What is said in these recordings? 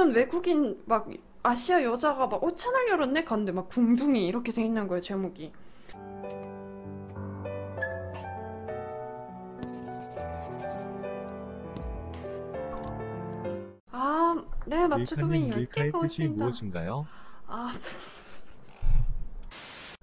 어떤 외국인 막 아시아 여자가 막 채널 열었네? 갔는데 막 궁둥이 이렇게 돼 있는 거예요, 제목이. 아, 네, 마츠도민 밀카님, 밀카의 10개가 뜻이 오신다. 무엇인가요? 아,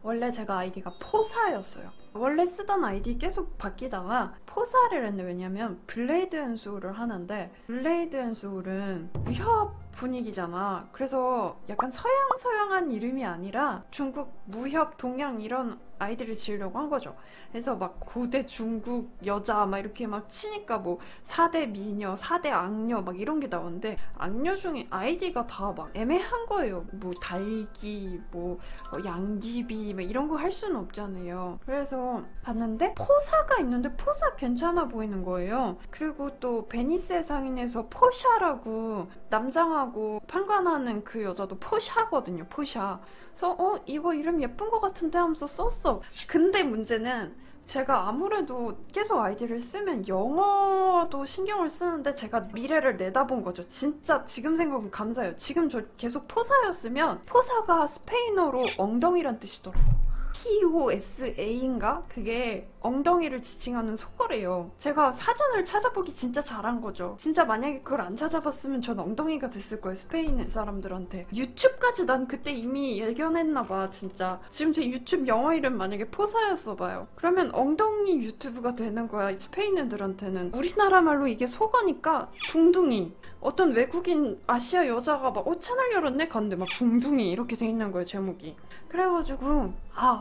원래 제가 아이디가 포사였어요. 원래 쓰던 아이디 계속 바뀌다가 포사를 했는데, 왜냐면 블레이드 앤 소울을 하는데 블레이드 앤 소울은 무협 분위기잖아. 그래서 약간 서양한 이름이 아니라 중국 무협 동양 이런 아이디를 지으려고 한 거죠. 그래서 막 고대 중국 여자 막 이렇게 막 치니까 뭐 4대 미녀, 4대 악녀 막 이런 게 나오는데, 악녀 중에 아이디가 다 막 애매한 거예요. 뭐 달기, 뭐 양귀비 막 이런 거 할 수는 없잖아요. 그래서 봤는데 포사가 있는데 포사 괜찮아 보이는 거예요. 그리고 또 베니스의 상인에서 포샤라고 남장하고 판관하는 그 여자도 포샤거든요. 포샤. 그래서 이거 이름 예쁜 거 같은데 하면서 썼어. 근데 문제는 제가 아무래도 계속 아이디를 쓰면 영어도 신경을 쓰는데 제가 미래를 내다본 거죠. 진짜 지금 생각하면 감사해요. 지금 저 계속 포사였으면 포사가 스페인어로 엉덩이란 뜻이더라고요. POSA인가? 그게 엉덩이를 지칭하는 속어래요. 제가 사전을 찾아보기 진짜 잘한 거죠. 진짜 만약에 그걸 안 찾아봤으면 전 엉덩이가 됐을 거예요. 스페인 사람들한테. 유튜브까지 난 그때 이미 예견했나봐, 진짜. 지금 제 유튜브 영어 이름 만약에 포사였어봐요. 그러면 엉덩이 유튜브가 되는 거야, 스페인 애들한테는. 우리나라 말로 이게 속어니까 궁둥이. 어떤 외국인 아시아 여자가 막 채널 열었네? 갔는데 막 궁둥이 이렇게 돼 있는 거예요, 제목이. 그래가지고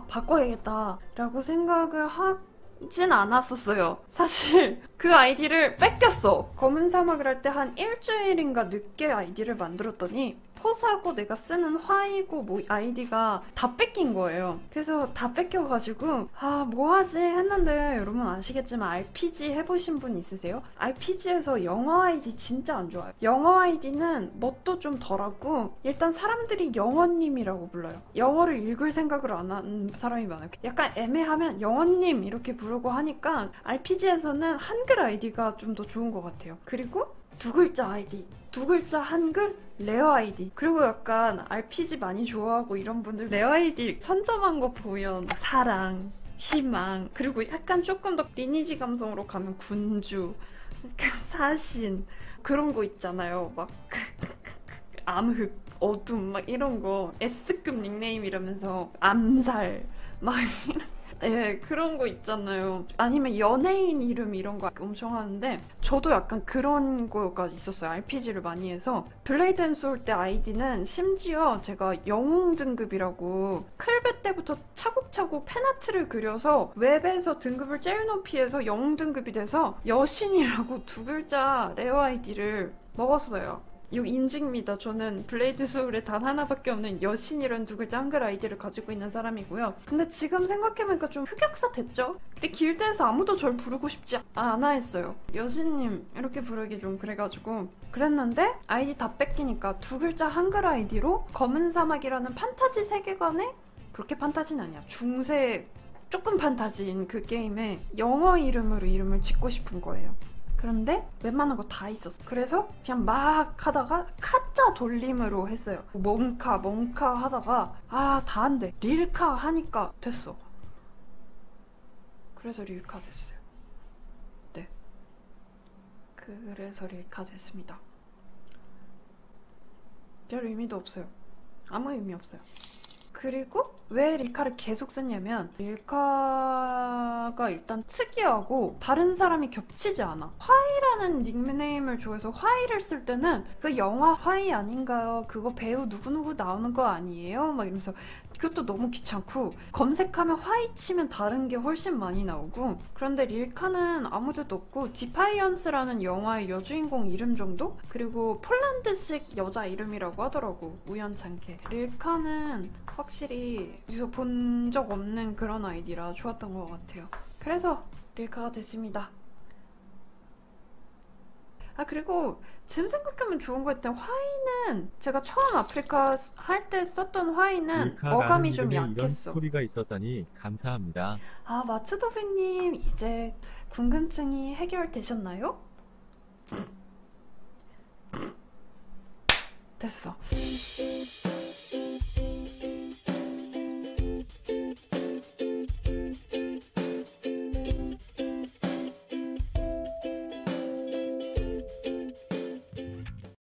바꿔야겠다 라고 생각을 하진 않았었어요. 사실 그 아이디를 뺏겼어. 검은 사막을 할 때 한 일주일인가 늦게 아이디를 만들었더니 포사고 내가 쓰는 화이고 뭐 아이디가 다 뺏긴 거예요. 그래서 다 뺏겨가지고 뭐하지 했는데, 여러분 아시겠지만 RPG 해보신 분 있으세요? RPG에서 영어 아이디 진짜 안 좋아요. 영어 아이디는 멋도 좀 덜하고, 일단 사람들이 영어님이라고 불러요. 영어를 읽을 생각을 안 하는 사람이 많아요. 약간 애매하면 영어님 이렇게 부르고 하니까 RPG에서는 한글 아이디가 좀 더 좋은 것 같아요. 그리고 두 글자 아이디, 두 글자 한글 레어 아이디. 그리고 약간 RPG 많이 좋아하고 이런 분들 레어 아이디 선점한 거 보면 사랑, 희망, 그리고 약간 조금 더 리니지 감성으로 가면 군주, 사신 그런 거 있잖아요. 막 암흑, 어둠 막 이런 거 S급 닉네임이라면서 암살 막 예, 그런 거 있잖아요. 아니면 연예인 이름 이런 거 엄청 하는데, 저도 약간 그런 거가 있었어요. RPG를 많이 해서. 블레이드 앤 소울 때 아이디는 심지어 제가 영웅 등급이라고 클베 때부터 차곡차곡 팬아트를 그려서 웹에서 등급을 제일 높이 해서 영웅 등급이 돼서 여신이라고 두 글자 레어 아이디를 먹었어요. 이거 인증입니다. 저는 블레이드 소울에 단 하나밖에 없는 여신이라는 두 글자 한글 아이디를 가지고 있는 사람이고요. 근데 지금 생각해보니까 좀 흑역사 됐죠? 그때 길드에서 아무도 절 부르고 싶지 않아 했어요. 여신님 이렇게 부르기 좀 그래가지고 그랬는데, 아이디 다 뺏기니까 두 글자 한글 아이디로 검은 사막이라는 판타지 세계관에, 그렇게 판타지는 아니야, 중세 조금 판타지인 그 게임에 영어 이름으로 이름을 짓고 싶은 거예요. 그런데 웬만한 거 다 있었어. 그래서 그냥 막 하다가 카자 돌림으로 했어요. 멍카 하다가 다 안 돼. 릴카 하니까 됐어. 그래서 릴카 됐어요. 네. 그래서 릴카 됐습니다. 별 의미도 없어요. 아무 의미 없어요. 그리고 왜 릴카를 계속 썼냐면, 릴카가 일단 특이하고 다른 사람이 겹치지 않아. 화이라는 닉네임을 줘서 화이를 쓸 때는 그 영화 화이 아닌가요? 그거 배우 누구누구 나오는 거 아니에요? 막 이러면서 그것도 너무 귀찮고, 검색하면 화이 치면 다른 게 훨씬 많이 나오고. 그런데 릴카는 아무 데도 없고, 디파이언스라는 영화의 여주인공 이름 정도? 그리고 폴란드식 여자 이름이라고 하더라고, 우연찮게. 릴카는 확실히 여기서 본 적 없는 그런 아이디라 좋았던 것 같아요. 그래서 릴카가 됐습니다. 그리고 지금 생각하면 좋은 거 있던 화이는, 제가 처음 아프리카 할 때 썼던 화이는 어감이 좀 약했어. 이런 스토리가 있었다니 감사합니다. 마츠도비님 이제 궁금증이 해결되셨나요? 됐어.